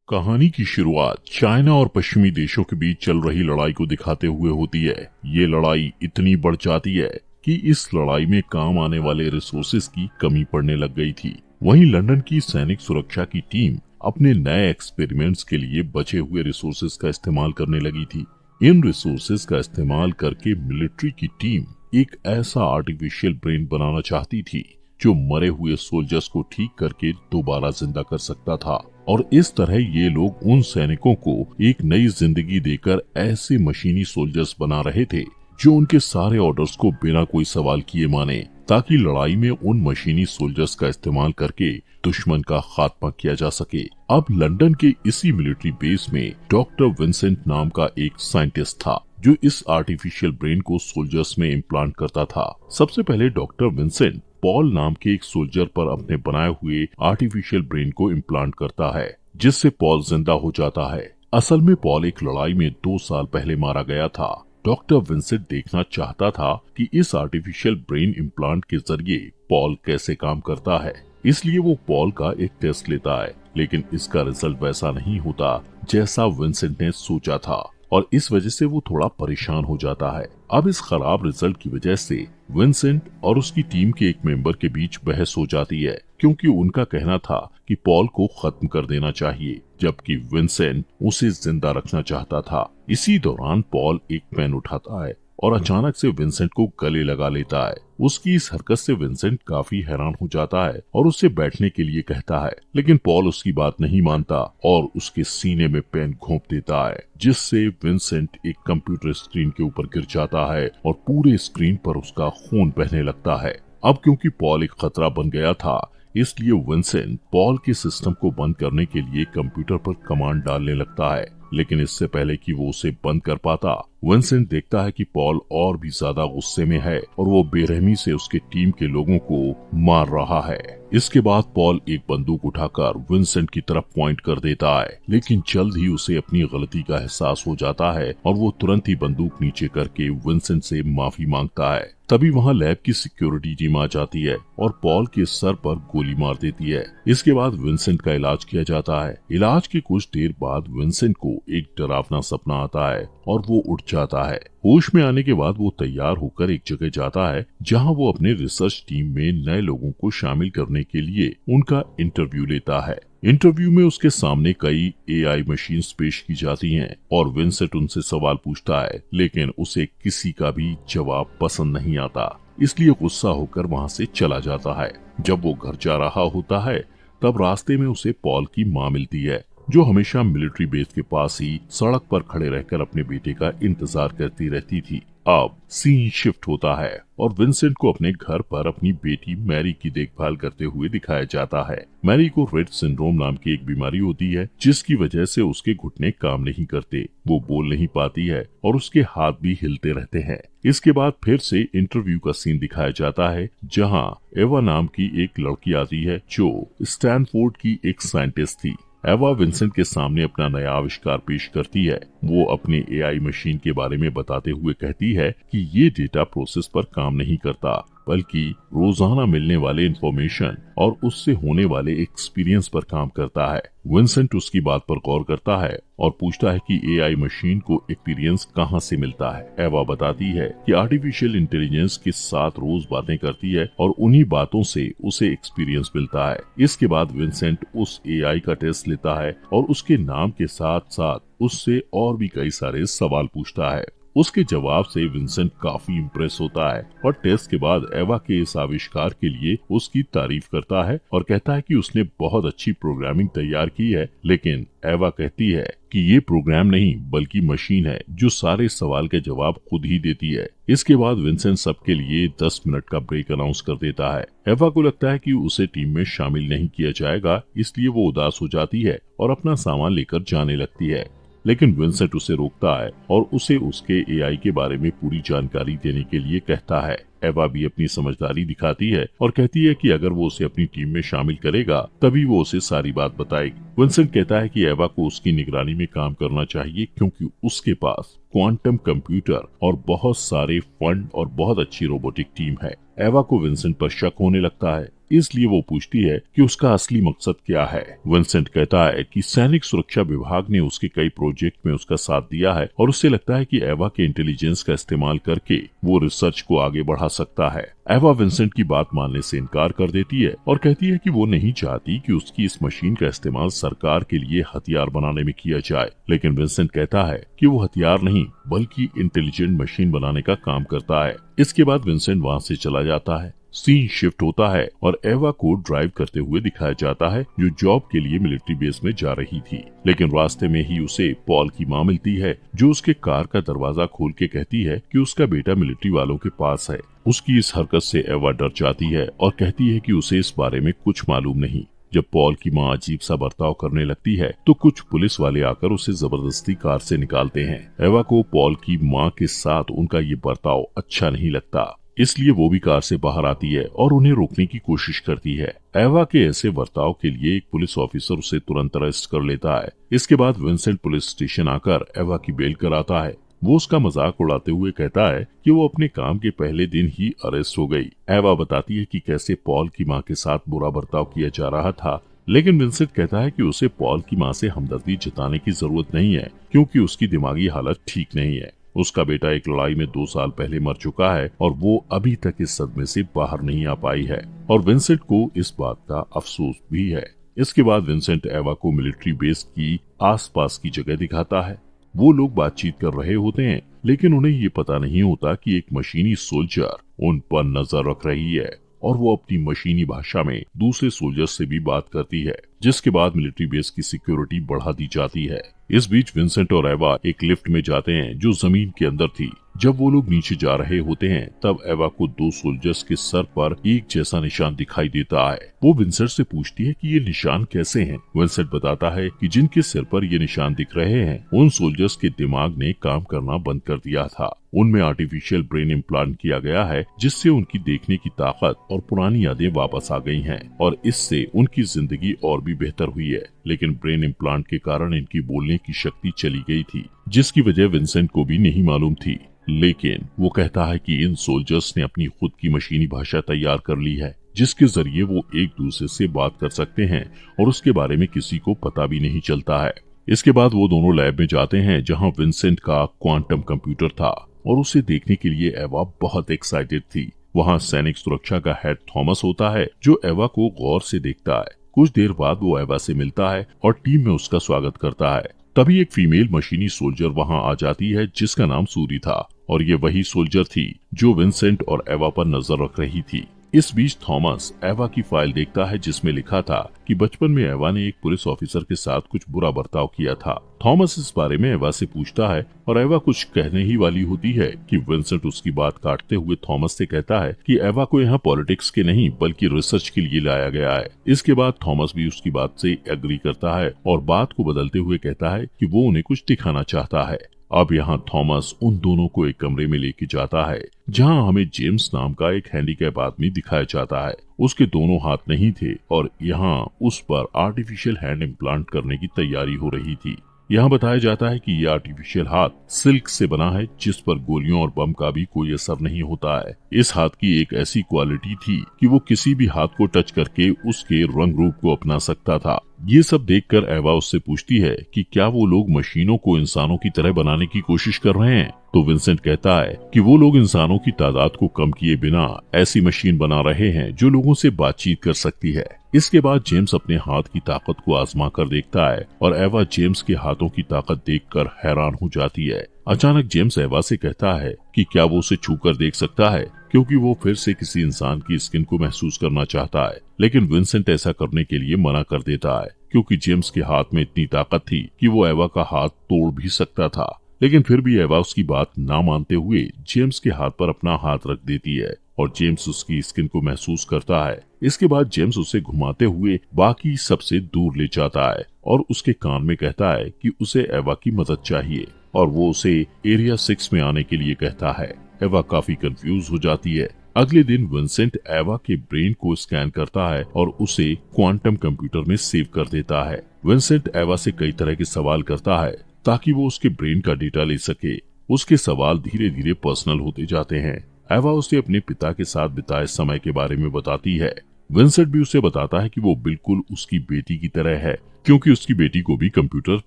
कहानी की शुरुआत चाइना और पश्चिमी देशों के बीच चल रही लड़ाई को दिखाते हुए होती है। ये लड़ाई इतनी बढ़ जाती है कि इस लड़ाई में काम आने वाले रिसोर्सेज की कमी पड़ने लग गई थी। वहीं लंदन की सैनिक सुरक्षा की टीम अपने नए एक्सपेरिमेंट्स के लिए बचे हुए रिसोर्सेज का इस्तेमाल करने लगी थी। इन रिसोर्सेज का इस्तेमाल करके मिलिट्री की टीम एक ऐसा आर्टिफिशियल ब्रेन बनाना चाहती थी जो मरे हुए सोल्जर्स को ठीक करके दोबारा जिंदा कर सकता था। और इस तरह ये लोग उन सैनिकों को एक नई जिंदगी देकर ऐसे मशीनी सोल्जर्स बना रहे थे जो उनके सारे ऑर्डर्स को बिना कोई सवाल किए माने, ताकि लड़ाई में उन मशीनी सोल्जर्स का इस्तेमाल करके दुश्मन का खात्मा किया जा सके। अब लंदन के इसी मिलिट्री बेस में डॉक्टर विंसेंट नाम का एक साइंटिस्ट था जो इस आर्टिफिशियल ब्रेन को सोल्जर्स में इम्प्लांट करता था। सबसे पहले डॉक्टर विंसेंट पॉल नाम के एक सोल्जर पर अपने बनाए हुए आर्टिफिशियल ब्रेन को इम्प्लांट करता है, जिससे पॉल जिंदा हो जाता है। असल में पॉल एक लड़ाई में 2 साल पहले मारा गया था। डॉक्टर विंसेंट देखना चाहता था कि इस आर्टिफिशियल ब्रेन इम्प्लांट के जरिए पॉल कैसे काम करता है, इसलिए वो पॉल का एक टेस्ट लेता है, लेकिन इसका रिजल्ट वैसा नहीं होता जैसा विंसेंट ने सोचा था और इस वजह से वो थोड़ा परेशान हो जाता है। अब इस खराब रिजल्ट की वजह से विंसेंट और उसकी टीम के एक मेंबर के बीच बहस हो जाती है, क्योंकि उनका कहना था कि पॉल को खत्म कर देना चाहिए, जबकि विंसेंट उसे जिंदा रखना चाहता था। इसी दौरान पॉल एक पेन उठाता है और अचानक से विंसेंट को गले लगा लेता है। उसकी इस हरकत से विंसेंट काफी हैरान हो जाता है और उससे बैठने के लिए कहता है, लेकिन पॉल उसकी बात नहीं मानता और उसके सीने में पेन घोंप देता है, जिससे विंसेंट एक कंप्यूटर स्क्रीन के ऊपर गिर जाता है और पूरे स्क्रीन पर उसका खून बहने लगता है। अब क्योंकि पॉल एक खतरा बन गया था, इसलिए विंसेंट पॉल के सिस्टम को बंद करने के लिए कंप्यूटर पर कमांड डालने लगता है, लेकिन इससे पहले कि वो उसे बंद कर पाता, विंसेंट देखता है कि पॉल और भी ज्यादा गुस्से में है और वो बेरहमी से उसके टीम के लोगों को मार रहा है। इसके बाद पॉल एक बंदूक उठाकर विंसेंट की तरफ पॉइंट कर देता है, लेकिन जल्द ही उसे अपनी गलती का एहसास हो जाता है और वो तुरंत ही बंदूक नीचे करके विंसेंट से माफी मांगता है। तभी वहाँ लैब की सिक्योरिटी टीम आ जाती है और पॉल के सर पर गोली मार देती है। इसके बाद विंसेंट का इलाज किया जाता है। इलाज के कुछ देर बाद विंसेंट को एक डरावना सपना आता है और वो उठ जाता है। होश में आने के बाद वो तैयार होकर एक जगह जाता है जहां वो अपने रिसर्च टीम में नए लोगों को शामिल करने के लिए उनका इंटरव्यू लेता है। इंटरव्यू में उसके सामने कई एआई मशीन्स पेश की जाती हैं और विंसेंट उनसे सवाल पूछता है, लेकिन उसे किसी का भी जवाब पसंद नहीं आता, इसलिए गुस्सा होकर वहां से चला जाता है। जब वो घर जा रहा होता है तब रास्ते में उसे पॉल की माँ मिलती है, जो हमेशा मिलिट्री बेस के पास ही सड़क पर खड़े रहकर अपने बेटे का इंतजार करती रहती थी। अब सीन शिफ्ट होता है और विंसेंट को अपने घर पर अपनी बेटी मैरी की देखभाल करते हुए दिखाया जाता है। मैरी को रेट सिंड्रोम नाम की एक बीमारी होती है, जिसकी वजह से उसके घुटने काम नहीं करते, वो बोल नहीं पाती है और उसके हाथ भी हिलते रहते हैं। इसके बाद फिर से इंटरव्यू का सीन दिखाया जाता है, जहाँ एवा नाम की एक लड़की आती है जो स्टैनफोर्ड की एक साइंटिस्ट थी। एवा विंसेंट के सामने अपना नया आविष्कार पेश करती है। वो अपनी एआई मशीन के बारे में बताते हुए कहती है कि ये डेटा प्रोसेस पर काम नहीं करता, बल्कि रोजाना मिलने वाले इंफॉर्मेशन और उससे होने वाले एक्सपीरियंस पर काम करता है। विंसेंट उसकी बात पर गौर करता है और पूछता है कि एआई मशीन को एक्सपीरियंस कहाँ से मिलता है। एवा बताती है कि आर्टिफिशियल इंटेलिजेंस के साथ रोज बातें करती है और उन्हीं बातों से उसे एक्सपीरियंस मिलता है। इसके बाद विंसेंट उस एआई का टेस्ट लेता है और उसके नाम के साथ साथ उससे और भी कई सारे सवाल पूछता है। उसके जवाब से विंसेंट काफी इम्प्रेस होता है और टेस्ट के बाद एवा के इस आविष्कार के लिए उसकी तारीफ करता है और कहता है कि उसने बहुत अच्छी प्रोग्रामिंग तैयार की है, लेकिन एवा कहती है कि ये प्रोग्राम नहीं बल्कि मशीन है जो सारे सवाल के जवाब खुद ही देती है। इसके बाद विंसेंट सबके लिए 10 मिनट का ब्रेक अनाउंस कर देता है। एवा को लगता है कि उसे टीम में शामिल नहीं किया जाएगा, इसलिए वो उदास हो जाती है और अपना सामान लेकर जाने लगती है, लेकिन विंसेंट उसे रोकता है और उसे उसके एआई के बारे में पूरी जानकारी देने के लिए कहता है। एवा भी अपनी समझदारी दिखाती है और कहती है कि अगर वो उसे अपनी टीम में शामिल करेगा तभी वो उसे सारी बात बताएगी। विंसेंट कहता है कि एवा को उसकी निगरानी में काम करना चाहिए, क्योंकि उसके पास क्वांटम कंप्यूटर और बहुत सारे फंड और बहुत अच्छी रोबोटिक टीम है। एवा को विंसेंट पर शक होने लगता है, इसलिए वो पूछती है कि उसका असली मकसद क्या है। विंसेंट कहता है कि सैनिक सुरक्षा विभाग ने उसके कई प्रोजेक्ट में उसका साथ दिया है और उससे लगता है कि एवा के इंटेलिजेंस का इस्तेमाल करके वो रिसर्च को आगे बढ़ा सकता है। एवा विंसेंट की बात मानने से इनकार कर देती है और कहती है कि वो नहीं चाहती कि उसकी इस मशीन का इस्तेमाल सरकार के लिए हथियार बनाने में किया जाए। लेकिन विंसेंट कहता है कि वो हथियार नहीं बल्कि इंटेलिजेंट मशीन बनाने का काम करता है। इसके बाद विंसेंट वहाँ से चला जाता है। सीन शिफ्ट होता है और एवा को ड्राइव करते हुए दिखाया जाता है, जो जॉब के लिए मिलिट्री बेस में जा रही थी। लेकिन रास्ते में ही उसे पॉल की माँ मिलती है, जो उसके कार का दरवाजा खोल के कहती है कि उसका बेटा मिलिट्री वालों के पास है। उसकी इस हरकत से एवा डर जाती है और कहती है कि उसे इस बारे में कुछ मालूम नहीं। जब पॉल की माँ अजीब सा बर्ताव करने लगती है तो कुछ पुलिस वाले आकर उसे जबरदस्ती कार से निकालते हैं। एवा को पॉल की माँ के साथ उनका ये बर्ताव अच्छा नहीं लगता, इसलिए वो भी कार से बाहर आती है और उन्हें रोकने की कोशिश करती है। एवा के ऐसे बर्ताव के लिए एक पुलिस ऑफिसर उसे तुरंत अरेस्ट कर लेता है। इसके बाद विंसेंट पुलिस स्टेशन आकर एवा की बेल कराता है। वो उसका मजाक उड़ाते हुए कहता है कि वो अपने काम के पहले दिन ही अरेस्ट हो गई। एवा बताती है कि कैसे पॉल की माँ के साथ बुरा बर्ताव किया जा रहा था, लेकिन विंसेंट कहता है कि उसे पॉल की माँ से हमदर्दी जताने की जरूरत नहीं है, क्योंकि उसकी दिमागी हालत ठीक नहीं है। उसका बेटा एक लड़ाई में 2 साल पहले मर चुका है और वो अभी तक इस सदमे से बाहर नहीं आ पाई है, और विंसेंट को इस बात का अफसोस भी है। इसके बाद विंसेंट एवा को मिलिट्री बेस की आसपास की जगह दिखाता है। वो लोग बातचीत कर रहे होते हैं, लेकिन उन्हें ये पता नहीं होता कि एक मशीनी सोल्जर उन पर नजर रख रही है और वो अपनी मशीनी भाषा में दूसरे सोल्जर से भी बात करती है, जिसके बाद मिलिट्री बेस की सिक्योरिटी बढ़ा दी जाती है। इस बीच विंसेंट और एवा एक लिफ्ट में जाते हैं जो जमीन के अंदर थी। जब वो लोग नीचे जा रहे होते हैं तब एवा को 2 सोल्जर्स के सर पर एक जैसा निशान दिखाई देता है। वो विंसेंट से पूछती है कि ये निशान कैसे हैं। विंसेंट बताता है कि जिनके सिर पर ये निशान दिख रहे हैं उन सोल्जर्स के दिमाग ने काम करना बंद कर दिया था। उनमें आर्टिफिशियल ब्रेन इम्प्लांट किया गया है, जिससे उनकी देखने की ताकत और पुरानी यादें वापस आ गई हैं और इससे उनकी जिंदगी और भी बेहतर हुई है। लेकिन ब्रेन इम्प्लांट के कारण इनकी बोलने की शक्ति चली गई थी, जिसकी वजह विंसेंट को भी नहीं मालूम थी। लेकिन वो कहता है कि इन सोल्जर्स ने अपनी खुद की मशीनी भाषा तैयार कर ली है, जिसके जरिए वो एक दूसरे से बात कर सकते हैं और उसके बारे में किसी को पता भी नहीं चलता है। इसके बाद वो दोनों लैब में जाते हैं जहां विंसेंट का क्वांटम कंप्यूटर था और उसे देखने के लिए एवा बहुत एक्साइटेड थी। वहां सैनिक सुरक्षा का हेड थॉमस होता है, जो एवा को गौर से देखता है। कुछ देर बाद वो एवा से मिलता है और टीम में उसका स्वागत करता है। तभी एक फीमेल मशीनी सोल्जर वहां आ जाती है जिसका नाम सूरी था, और ये वही सोल्जर थी जो विंसेंट और एवा पर नजर रख रही थी। इस बीच थॉमस एवा की फाइल देखता है जिसमें लिखा था कि बचपन में एवा ने एक पुलिस ऑफिसर के साथ कुछ बुरा बर्ताव किया था। थॉमस इस बारे में एवा से पूछता है और एवा कुछ कहने ही वाली होती है कि विंसेंट उसकी बात काटते हुए थॉमस से कहता है कि एवा को यहाँ पॉलिटिक्स के नहीं बल्कि रिसर्च के लिए लाया गया है। इसके बाद थॉमस भी उसकी बात से एग्री करता है और बात को बदलते हुए कहता है कि वो उन्हें कुछ दिखाना चाहता है। अब यहाँ थॉमस उन दोनों को एक कमरे में लेके जाता है जहाँ हमें जेम्स नाम का एक हैंडीकैप आदमी दिखाया जाता है। उसके दोनों हाथ नहीं थे और यहाँ उस पर आर्टिफिशियल हैंड इम्प्लांट करने की तैयारी हो रही थी। यहाँ बताया जाता है कि ये आर्टिफिशियल हाथ सिल्क से बना है, जिस पर गोलियों और बम का भी कोई असर नहीं होता है। इस हाथ की एक ऐसी क्वालिटी थी कि वो किसी भी हाथ को टच करके उसके रंग रूप को अपना सकता था। ये सब देखकर एवा उससे पूछती है कि क्या वो लोग मशीनों को इंसानों की तरह बनाने की कोशिश कर रहे हैं। तो विंसेंट कहता है कि वो लोग इंसानों की तादाद को कम किए बिना ऐसी मशीन बना रहे हैं जो लोगों से बातचीत कर सकती है। इसके बाद जेम्स अपने हाथ की ताकत को आजमा कर देखता है और एवा जेम्स के हाथों की ताकत देखकर हैरान हो जाती है। अचानक जेम्स एवा से कहता है कि क्या वो उसे छूकर देख सकता है, क्योंकि वो फिर से किसी इंसान की स्किन को महसूस करना चाहता है। लेकिन विंसेंट ऐसा करने के लिए मना कर देता है, क्योंकि जेम्स के हाथ में इतनी ताकत थी कि वो एवा का हाथ तोड़ भी सकता था। लेकिन फिर भी एवा उसकी बात ना मानते हुए जेम्स के हाथ पर अपना हाथ रख देती है और जेम्स उसकी स्किन को महसूस करता है। इसके बाद जेम्स उसे घुमाते हुए बाकी सबसे दूर ले जाता है और उसके कान में कहता है कि उसे एवा की मदद चाहिए और वो उसे एरिया 6 में आने के लिए कहता है। एवा काफी कंफ्यूज हो जाती है। अगले दिन विंसेंट एवा के ब्रेन को स्कैन करता है और उसे क्वांटम कंप्यूटर में सेव कर देता है। विंसेंट एवा से कई तरह के सवाल करता है ताकि वो उसके ब्रेन का डेटा ले सके। उसके सवाल धीरे धीरे पर्सनल होते जाते हैं। एवा उसे अपने पिता के साथ बिताए समय के बारे में बताती है। विंसेंट भी उसे बताता है कि वो बिल्कुल उसकी बेटी की तरह है, क्योंकि उसकी बेटी को भी कंप्यूटर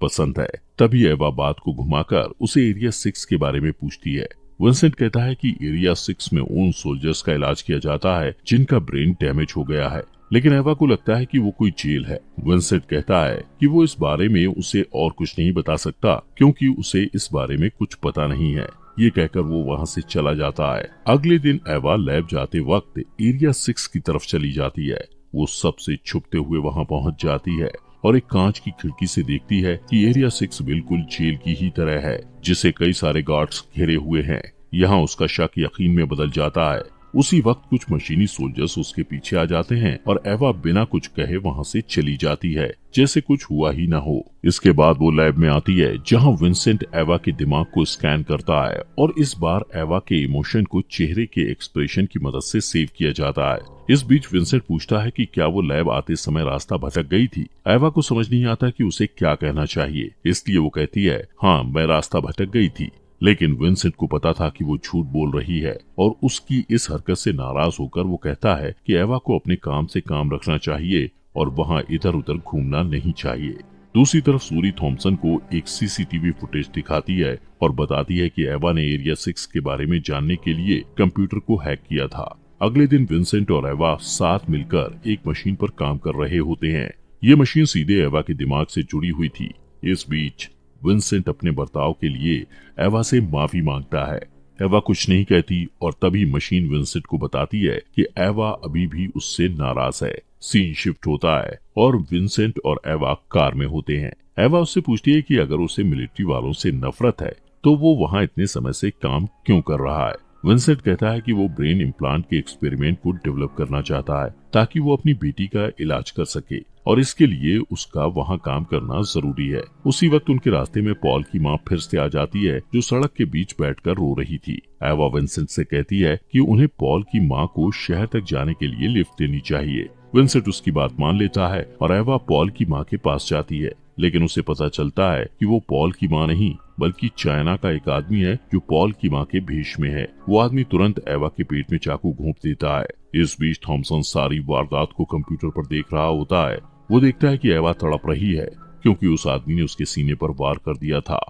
पसंद है। तभी एवा बात को घुमाकर उसे एरिया 6 के बारे में पूछती है। विंसेंट कहता है कि एरिया 6 में उन सोल्जर्स का इलाज किया जाता है जिनका ब्रेन डैमेज हो गया है, लेकिन एवा को लगता है कि वो कोई जेल है। विंसेंट कहता है कि वो इस बारे में उसे और कुछ नहीं बता सकता, क्योंकि उसे इस बारे में कुछ पता नहीं है। ये कहकर वो वहाँ से चला जाता है। अगले दिन एवा लैब जाते वक्त एरिया 6 की तरफ चली जाती है। वो सबसे छुपते हुए वहाँ पहुँच जाती है और एक कांच की खिड़की से देखती है कि एरिया 6 बिल्कुल जेल की ही तरह है, जिसे कई सारे गार्ड्स घेरे हुए हैं। यहाँ उसका शक यकीन में बदल जाता है। उसी वक्त कुछ मशीनी सोल्जर्स उसके पीछे आ जाते हैं और एवा बिना कुछ कहे वहाँ से चली जाती है, जैसे कुछ हुआ ही ना हो। इसके बाद वो लैब में आती है, जहाँ विंसेंट एवा के दिमाग को स्कैन करता है और इस बार एवा के इमोशन को चेहरे के एक्सप्रेशन की मदद से सेव किया जाता है। इस बीच विंसेंट पूछता है कि क्या वो लैब आते समय रास्ता भटक गई थी। एवा को समझ नहीं आता कि उसे क्या कहना चाहिए, इसलिए वो कहती है, हाँ, मैं रास्ता भटक गई थी। लेकिन विंसेंट को पता था कि वो झूठ बोल रही है और उसकी इस हरकत से नाराज होकर वो कहता है कि एवा को अपने काम से काम रखना चाहिए और वहाँ इधर उधर घूमना नहीं चाहिए। दूसरी तरफ सूरी थॉमसन को एक सीसीटीवी फुटेज दिखाती है और बताती है कि एवा ने एरिया 6 के बारे में जानने के लिए कंप्यूटर को हैक किया था। अगले दिन विंसेंट और एवा साथ मिलकर एक मशीन पर काम कर रहे होते हैं। ये मशीन सीधे एवा के दिमाग से जुड़ी हुई थी। इस बीच विंसेंट अपने बर्ताव के लिए एवा से माफी मांगता है। एवा कुछ नहीं कहती और तभी मशीन विंसेंट को बताती है कि एवा अभी भी उससे नाराज है। सीन शिफ्ट होता है और विंसेंट और एवा कार में होते हैं। एवा उससे पूछती है कि अगर उसे मिलिट्री वालों से नफरत है तो वो वहाँ इतने समय से काम क्यों कर रहा है। विंसेंट कहता है कि वो ब्रेन इम्प्लांट के एक्सपेरिमेंट को डेवलप करना चाहता है ताकि वो अपनी बेटी का इलाज कर सके और इसके लिए उसका वहाँ काम करना जरूरी है। उसी वक्त उनके रास्ते में पॉल की माँ फिर से आ जाती है, जो सड़क के बीच बैठकर रो रही थी। एवा विंसेंट से कहती है कि उन्हें पॉल की माँ को शहर तक जाने के लिए लिफ्ट देनी चाहिए। विंसेंट उसकी बात मान लेता है और एवा पॉल की माँ के पास जाती है, लेकिन उसे पता चलता है कि वो पॉल की माँ नहीं बल्कि चाइना का एक आदमी है जो पॉल की माँ के भेष में है। वो आदमी तुरंत एवा के पेट में चाकू घोंप देता है। इस बीच थॉमसन सारी वारदात को कंप्यूटर पर देख रहा होता है। वो देखता है कि एवा तड़प रही है क्योंकि उस आदमी ने उसके सीने पर वार कर दिया था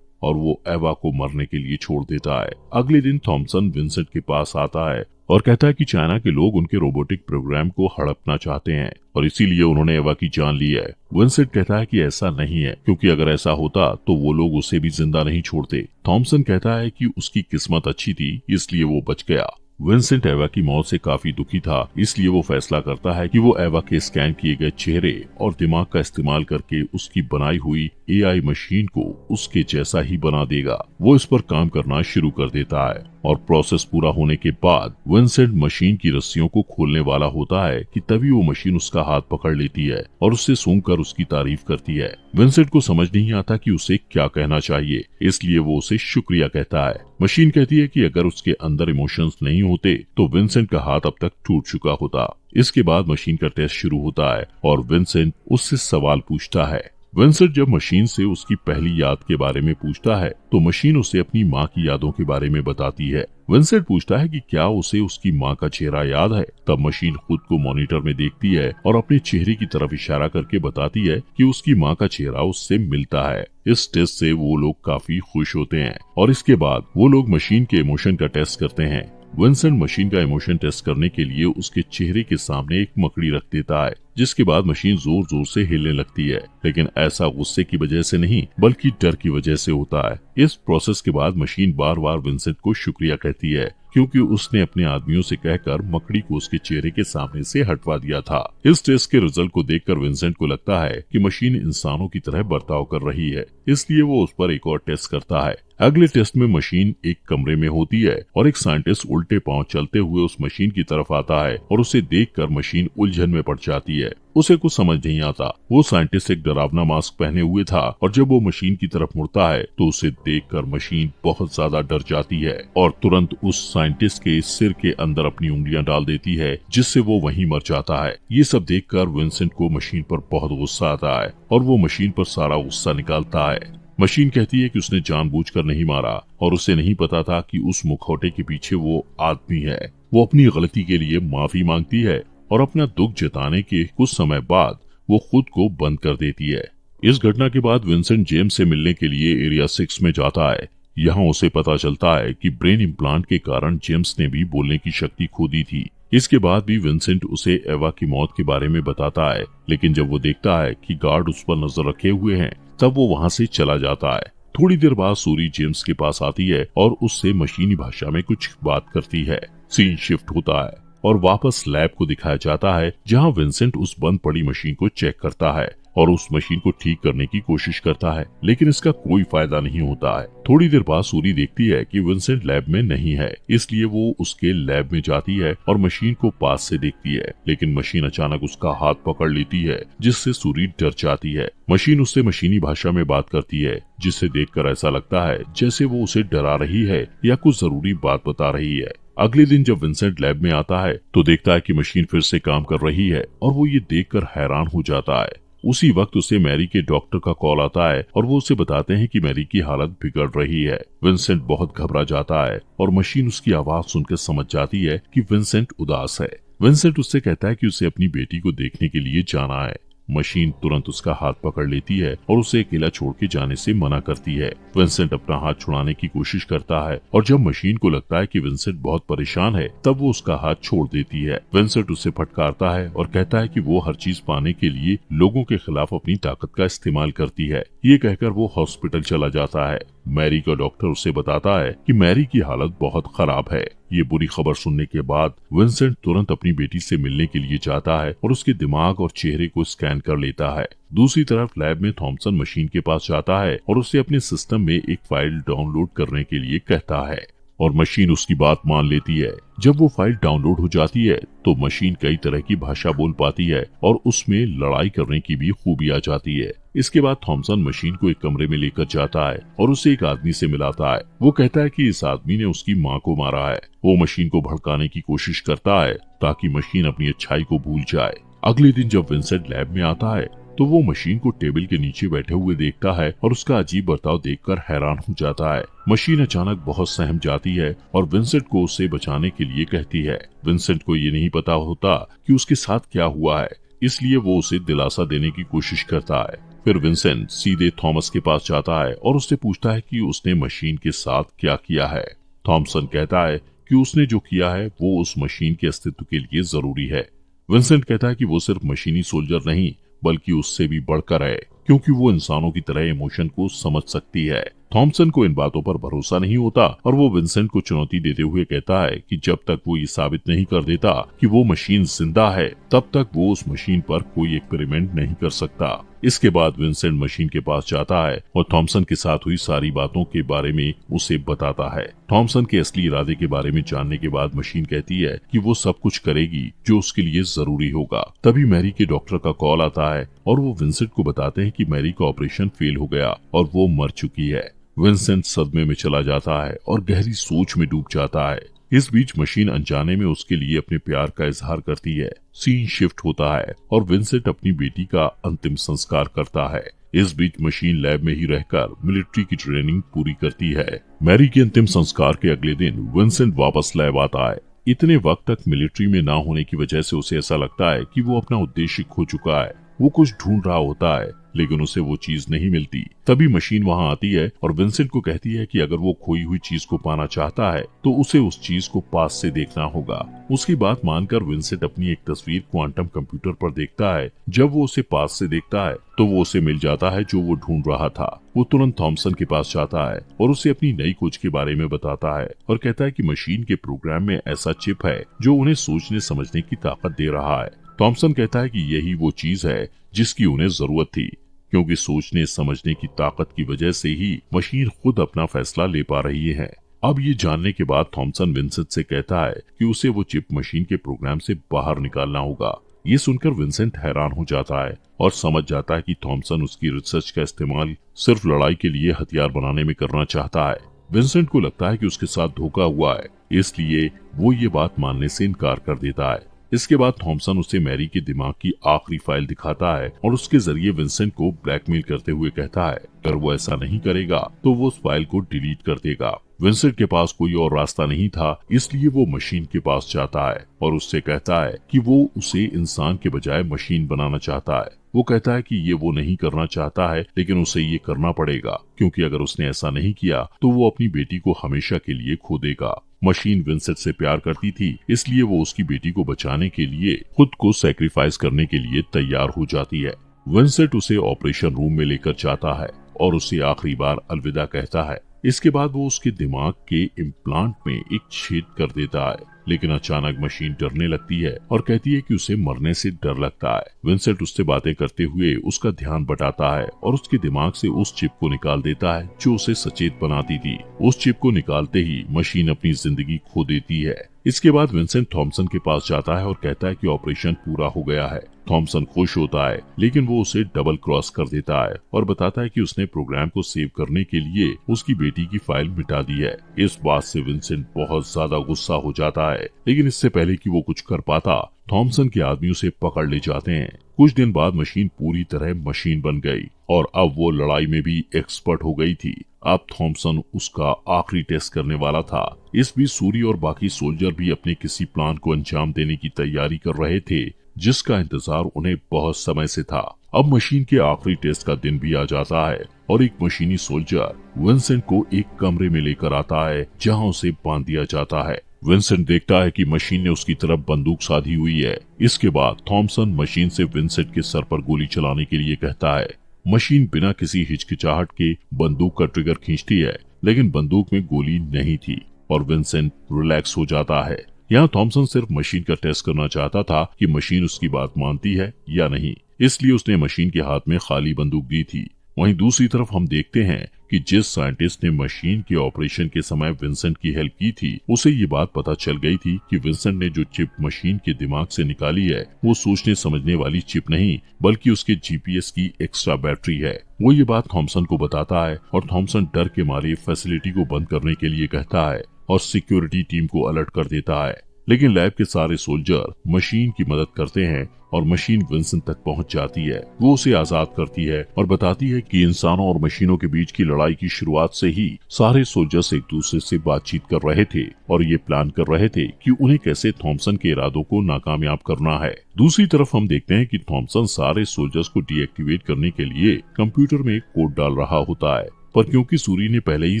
और वो एवा को मरने के लिए छोड़ देता है। अगले दिन थॉमसन विंसेंट के पास आता है और कहता है कि चाइना के लोग उनके रोबोटिक प्रोग्राम को हड़पना चाहते हैं और इसीलिए उन्होंने एवा की जान ली है। विंसेंट कहता है कि ऐसा नहीं है, क्योंकि अगर ऐसा होता तो वो लोग उसे भी जिंदा नहीं छोड़ते। थॉमसन कहता है कि उसकी किस्मत अच्छी थी, इसलिए वो बच गया। विंसेंट एवा की मौत से काफी दुखी था, इसलिए वो फैसला करता है कि वो एवा के स्कैन किए गए चेहरे और दिमाग का इस्तेमाल करके उसकी बनाई हुई एआई मशीन को उसके जैसा ही बना देगा। वो इस पर काम करना शुरू कर देता है और प्रोसेस पूरा होने के बाद विंसेंट मशीन की रस्सियों को खोलने वाला होता है कि तभी वो मशीन उसका हाथ पकड़ लेती है और उससे सूंघकर उसकी तारीफ करती है। विंसेंट को समझ नहीं आता कि उसे क्या कहना चाहिए, इसलिए वो उसे शुक्रिया कहता है। मशीन कहती है कि अगर उसके अंदर इमोशंस नहीं होते तो विंसेंट का हाथ अब तक टूट चुका होता। इसके बाद मशीन का टेस्ट शुरू होता है और विंसेंट उससे सवाल पूछता है। विंसेंट जब मशीन से उसकी पहली याद के बारे में पूछता है तो मशीन उसे अपनी माँ की यादों के बारे में बताती है। विंसेंट पूछता है कि क्या उसे उसकी माँ का चेहरा याद है। तब मशीन खुद को मॉनिटर में देखती है और अपने चेहरे की तरफ इशारा करके बताती है कि उसकी माँ का चेहरा उससे मिलता है। इस टेस्ट से वो लोग काफी खुश होते हैं और इसके बाद वो लोग मशीन के इमोशन का टेस्ट करते हैं। विंसेंट मशीन का इमोशन टेस्ट करने के लिए उसके चेहरे के सामने एक मकड़ी रख देता है, जिसके बाद मशीन जोर जोर से हिलने लगती है, लेकिन ऐसा गुस्से की वजह से नहीं बल्कि डर की वजह से होता है। इस प्रोसेस के बाद मशीन बार बार विंसेंट को शुक्रिया कहती है, क्योंकि उसने अपने आदमियों से कहकर मकड़ी को उसके चेहरे के सामने से हटवा दिया था। इस टेस्ट के रिजल्ट को देखकर विंसेंट को लगता है कि मशीन इंसानों की तरह बर्ताव कर रही है, इसलिए वो उस पर एक और टेस्ट करता है। अगले टेस्ट में मशीन एक कमरे में होती है और एक साइंटिस्ट उल्टे पांव चलते हुए उस मशीन की तरफ आता है और उसे देखकर मशीन उलझन में पड़ जाती है। उसे कुछ समझ नहीं आता। वो साइंटिस्ट एक डरावना मास्क पहने हुए था और जब वो मशीन की तरफ मुड़ता है तो उसे देखकर मशीन बहुत ज्यादा डर जाती है और तुरंत उस साइंटिस्ट के सिर के अंदर अपनी उंगलियां डाल देती है, जिससे वो वहीं मर जाता है। ये सब देखकर विंसेंट को मशीन पर बहुत गुस्सा आता है और वो मशीन पर सारा गुस्सा निकालता है। मशीन कहती है कि उसने जानबूझकर नहीं मारा और उसे नहीं पता था कि उस मुखौटे के पीछे वो आदमी है। वो अपनी गलती के लिए माफी मांगती है और अपना दुख जताने के कुछ समय बाद वो खुद को बंद कर देती है। इस घटना के बाद विंसेंट जेम्स से मिलने के लिए एरिया 6 में जाता है। यहाँ उसे पता चलता है कि ब्रेन इम्प्लांट के कारण जेम्स ने भी बोलने की शक्ति खो दी थी। इसके बाद भी विंसेंट उसे एवा की मौत के बारे में बताता है, लेकिन जब वो देखता है कि गार्ड उस पर नजर रखे हुए हैं तब वो वहाँ से चला जाता है। थोड़ी देर बाद सूरी जेम्स के पास आती है और उससे मशीनी भाषा में कुछ बात करती है। सीन शिफ्ट होता है और वापस लैब को दिखाया जाता है, जहाँ विंसेंट उस बंद पड़ी मशीन को चेक करता है और उस मशीन को ठीक करने की कोशिश करता है, लेकिन इसका कोई फायदा नहीं होता है। थोड़ी देर बाद सूरी देखती है कि विंसेंट लैब में नहीं है, इसलिए वो उसके लैब में जाती है और मशीन को पास से देखती है, लेकिन मशीन अचानक उसका हाथ पकड़ लेती है, जिससे सूरी डर जाती है। मशीन उससे मशीनी भाषा में बात करती है, जिसे देखकर ऐसा लगता है जैसे वो उसे डरा रही है या कुछ जरूरी बात बता रही है। अगले दिन जब विंसेंट लैब में आता है तो देखता है कि मशीन फिर से काम कर रही है और वो ये देखकर हैरान हो जाता है। उसी वक्त उसे मैरी के डॉक्टर का कॉल आता है और वो उसे बताते हैं कि मैरी की हालत बिगड़ रही है। विंसेंट बहुत घबरा जाता है और मशीन उसकी आवाज सुनकर समझ जाती है कि विंसेंट उदास है। विंसेंट उससे कहता है कि उसे अपनी बेटी को देखने के लिए जाना है। मशीन तुरंत उसका हाथ पकड़ लेती है और उसे अकेला छोड़ के जाने से मना करती है। विंसेंट अपना हाथ छुड़ाने की कोशिश करता है और जब मशीन को लगता है कि विंसेंट बहुत परेशान है तब वो उसका हाथ छोड़ देती है। विंसेंट उसे फटकारता है और कहता है कि वो हर चीज पाने के लिए लोगों के खिलाफ अपनी ताकत का इस्तेमाल करती है। ये कहकर वो हॉस्पिटल चला जाता है। मैरी का डॉक्टर उसे बताता है कि मैरी की हालत बहुत खराब है। ये बुरी खबर सुनने के बाद विंसेंट तुरंत अपनी बेटी से मिलने के लिए जाता है और उसके दिमाग और चेहरे को स्कैन कर लेता है। दूसरी तरफ लैब में थॉमसन मशीन के पास जाता है और उसे अपने सिस्टम में एक फाइल डाउनलोड करने के लिए कहता है और मशीन उसकी बात मान लेती है। जब वो फाइल डाउनलोड हो जाती है तो मशीन कई तरह की भाषा बोल पाती है और उसमें लड़ाई करने की भी खूबी आ जाती है। इसके बाद थॉमसन मशीन को एक कमरे में लेकर जाता है और उसे एक आदमी से मिलाता है। वो कहता है कि इस आदमी ने उसकी माँ को मारा है। वो मशीन को भड़काने की कोशिश करता है ताकि मशीन अपनी अच्छाई को भूल जाए। अगले दिन जब विंसेंट लैब में आता है तो वो मशीन को टेबल के नीचे बैठे हुए देखता है और उसका अजीब बर्ताव देखकर हैरान हो जाता है। मशीन अचानक बहुत सहम जाती है और विंसेंट को उसे बचाने के लिए कहती है। विंसेंट को ये नहीं पता होता कि उसके साथ क्या हुआ है, इसलिए वो उसे दिलासा देने की कोशिश करता है। फिर विंसेंट सीधे थॉमस के पास जाता है और उससे पूछता है कि उसने मशीन के साथ क्या किया है। थॉमसन कहता है कि उसने जो किया है वो उस मशीन के अस्तित्व के लिए जरूरी है। विंसेंट कहता है कि वो सिर्फ मशीनी सोल्जर नहीं बल्कि उससे भी बढ़कर है, क्योंकि वो इंसानों की तरह इमोशन को समझ सकती है। थॉमसन को इन बातों पर भरोसा नहीं होता और वो विंसेंट को चुनौती देते हुए कहता है कि जब तक वो ये साबित नहीं कर देता कि वो मशीन जिंदा है तब तक वो उस मशीन पर कोई एक्सपेरिमेंट नहीं कर सकता। इसके बाद विंसेंट मशीन के पास जाता है और थॉमसन के साथ हुई सारी बातों के बारे में उसे बताता है। थॉमसन के असली इरादे के बारे में जानने के बाद मशीन कहती है कि वो सब कुछ करेगी जो उसके लिए जरूरी होगा। तभी मैरी के डॉक्टर का कॉल आता है और वो विंसेंट को बताते हैं कि मैरी का ऑपरेशन फेल हो गया और वो मर चुकी है। विंसेंट सदमे में चला जाता है और गहरी सोच में डूब जाता है। इस बीच मशीन अनजाने में उसके लिए अपने प्यार का इजहार करती है। सीन शिफ्ट होता है और विंसेंट अपनी बेटी का अंतिम संस्कार करता है। इस बीच मशीन लैब में ही रहकर मिलिट्री की ट्रेनिंग पूरी करती है। मैरी के अंतिम संस्कार के अगले दिन विंसेंट वापस लैब आता है। इतने वक्त तक मिलिट्री में ना होने की वजह से उसे ऐसा लगता है कि वो अपना उद्देश्य खो चुका है। वो कुछ ढूंढ रहा होता है लेकिन उसे वो चीज नहीं मिलती। तभी मशीन वहां आती है और विंसेंट को कहती है कि अगर वो खोई हुई चीज को पाना चाहता है तो उसे उस चीज को पास से देखना होगा। उसकी बात मानकर विंसेंट अपनी एक तस्वीर क्वांटम कंप्यूटर पर देखता है। जब वो उसे पास से देखता है तो वो उसे मिल जाता है जो वो ढूंढ रहा था। वो तुरंत थॉमसन के पास जाता है और उसे अपनी नई खोज के बारे में बताता है और कहता है कि मशीन के प्रोग्राम में ऐसा चिप है जो उन्हें सोचने समझने की ताकत दे रहा है। थॉमसन कहता है कि यही वो चीज है जिसकी उन्हें जरूरत थी, क्योंकि सोचने समझने की ताकत की वजह से ही मशीन खुद अपना फैसला ले पा रही है। अब ये जानने के बाद थॉमसन विंसेंट से कहता है कि उसे वो चिप मशीन के प्रोग्राम से बाहर निकालना होगा। ये सुनकर विंसेंट हैरान हो जाता है और समझ जाता है कि थॉमसन उसकी रिसर्च का इस्तेमाल सिर्फ लड़ाई के लिए हथियार बनाने में करना चाहता है। विंसेंट को लगता है कि उसके साथ धोखा हुआ है, इसलिए वो ये बात मानने से इनकार कर देता है। इसके बाद थॉमसन उसे मैरी के दिमाग की आखिरी फाइल दिखाता है और उसके जरिए विंसेंट को ब्लैकमेल करते हुए कहता है अगर वो ऐसा नहीं करेगा तो वो उस फाइल को डिलीट कर देगा। विंसेंट के पास कोई और रास्ता नहीं था, इसलिए वो मशीन के पास जाता है और उससे कहता है कि वो उसे इंसान के बजाय मशीन बनाना चाहता है। वो कहता है कि ये वो नहीं करना चाहता है, लेकिन उसे ये करना पड़ेगा क्योंकि अगर उसने ऐसा नहीं किया तो वो अपनी बेटी को हमेशा के लिए खो देगा। मशीन विंसेंट से प्यार करती थी, इसलिए वो उसकी बेटी को बचाने के लिए खुद को सैक्रिफाइस करने के लिए तैयार हो जाती है। विंसेंट उसे ऑपरेशन रूम में लेकर जाता है और उसे आखिरी बार अलविदा कहता है। इसके बाद वो उसके दिमाग के इम्प्लांट में एक छेद कर देता है, लेकिन अचानक मशीन डरने लगती है और कहती है कि उसे मरने से डर लगता है। विंसेंट उससे बातें करते हुए उसका ध्यान बटाता है और उसके दिमाग से उस चिप को निकाल देता है जो उसे सचेत बनाती थी। उस चिप को निकालते ही मशीन अपनी जिंदगी खो देती है। इसके बाद विंसेंट थॉमसन के पास जाता है और कहता है कि ऑपरेशन पूरा हो गया है। थॉमसन खुश होता है, लेकिन वो उसे डबल क्रॉस कर देता है और बताता है कि उसने प्रोग्राम को सेव करने के लिए उसकी बेटी की फाइल मिटा दी है। इस बात से विंसेंट बहुत ज्यादा गुस्सा हो जाता है, लेकिन इससे पहले कि वो कुछ कर पाता, थॉमसन के आदमी उसे पकड़ ले जाते हैं। कुछ दिन बाद मशीन पूरी तरह मशीन बन गई और अब वो लड़ाई में भी एक्सपर्ट हो गई थी। अब थॉमसन उसका आखिरी टेस्ट करने वाला था। इस बीच सूरी और बाकी सोल्जर भी अपने किसी प्लान को अंजाम देने की तैयारी कर रहे थे, जिसका इंतजार उन्हें बहुत समय से था। अब मशीन के आखिरी टेस्ट का दिन भी आ जाता है और एक मशीनी सोल्जर विंसेंट को एक कमरे में लेकर आता है जहां उसे बांध दिया जाता है। विंसेंट देखता है कि मशीन ने उसकी तरफ बंदूक साधी हुई है। इसके बाद थॉमसन मशीन से विंसेंट के सर पर गोली चलाने के लिए कहता है। मशीन बिना किसी हिचकिचाहट के बंदूक का ट्रिगर खींचती है, लेकिन बंदूक में गोली नहीं थी और विंसेंट रिलैक्स हो जाता है। यहाँ थॉमसन सिर्फ मशीन का टेस्ट करना चाहता था कि मशीन उसकी बात मानती है या नहीं, इसलिए उसने मशीन के हाथ में खाली बंदूक दी थी। वहीं दूसरी तरफ हम देखते हैं कि जिस साइंटिस्ट ने मशीन के ऑपरेशन के समय विंसेंट की हेल्प की थी, उसे ये बात पता चल गई थी कि विंसेंट ने जो चिप मशीन के दिमाग से निकाली है वो सोचने समझने वाली चिप नहीं, बल्कि उसके जीपीएस की एक्स्ट्रा बैटरी है। वो ये बात थॉमसन को बताता है और थॉमसन डर के मारे फैसिलिटी को बंद करने के लिए कहता है और सिक्योरिटी टीम को अलर्ट कर देता है। लेकिन लैब के सारे सोल्जर मशीन की मदद करते हैं और मशीन विंसेंट तक पहुंच जाती है। वो उसे आजाद करती है और बताती है कि इंसानों और मशीनों के बीच की लड़ाई की शुरुआत से ही सारे सोल्जर्स एक दूसरे से बातचीत कर रहे थे और ये प्लान कर रहे थे कि उन्हें कैसे थॉमसन के इरादों को नाकामयाब करना है। दूसरी तरफ हम देखते हैं कि थॉमसन सारे सोल्जर्स को डीएक्टिवेट करने के लिए कंप्यूटर में एक कोड डाल रहा होता है, पर क्योंकि सूरी ने पहले ही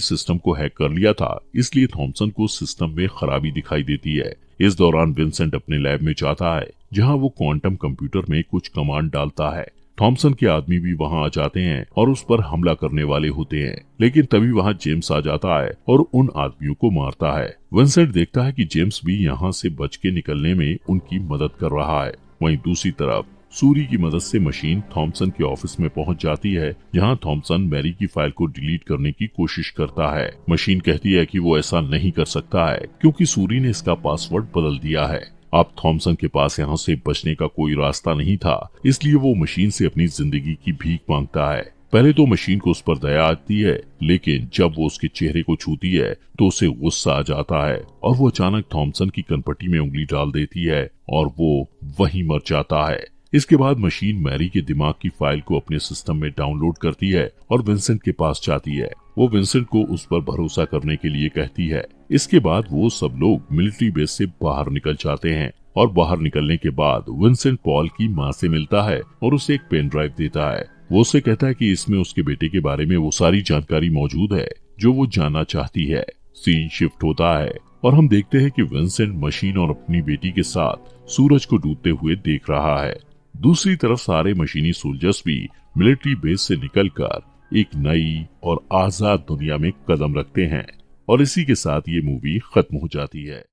सिस्टम को हैक कर लिया था, इसलिए थॉमसन को सिस्टम में खराबी दिखाई देती है। इस दौरान विंसेंट अपने लैब में जाता है जहां वो क्वांटम कंप्यूटर में कुछ कमांड डालता है। थॉमसन के आदमी भी वहां आ जाते हैं और उस पर हमला करने वाले होते हैं, लेकिन तभी वहां जेम्स आ जाता है और उन आदमियों को मारता है। विंसेंट देखता है कि जेम्स भी यहाँ से बच के निकलने में उनकी मदद कर रहा है। वहीं दूसरी तरफ सूरी की मदद से मशीन थॉमसन के ऑफिस में पहुंच जाती है जहां थॉमसन मैरी की फाइल को डिलीट करने की कोशिश करता है। मशीन कहती है कि वो ऐसा नहीं कर सकता है क्योंकि सूरी ने इसका पासवर्ड बदल दिया है। अब थॉमसन के पास यहाँ से बचने का कोई रास्ता नहीं था, इसलिए वो मशीन से अपनी जिंदगी की भीख मांगता है। पहले तो मशीन को उस पर दया आती है, लेकिन जब वो उसके चेहरे को छूती है तो उसे गुस्सा आ जाता है और वो अचानक थॉमसन की कनपटी में उंगली डाल देती है और वो वहीं मर जाता है। इसके बाद मशीन मैरी के दिमाग की फाइल को अपने सिस्टम में डाउनलोड करती है और विंसेंट के पास जाती है। वो विंसेंट को उस पर भरोसा करने के लिए कहती है। इसके बाद वो सब लोग मिलिट्री बेस से बाहर निकल जाते हैं और बाहर निकलने के बाद विंसेंट पॉल की माँ से मिलता है और उसे एक पेन ड्राइव देता है। वो उससे कहता है कि इसमें उसके बेटे के बारे में वो सारी जानकारी मौजूद है जो वो जानना चाहती है। सीन शिफ्ट होता है और हम देखते हैं कि विंसेंट मशीन और अपनी बेटी के साथ सूरज को डूबते हुए देख रहा है। दूसरी तरफ सारे मशीनी सोल्जर्स भी मिलिट्री बेस से निकलकर एक नई और आजाद दुनिया में कदम रखते हैं और इसी के साथ ये मूवी खत्म हो जाती है।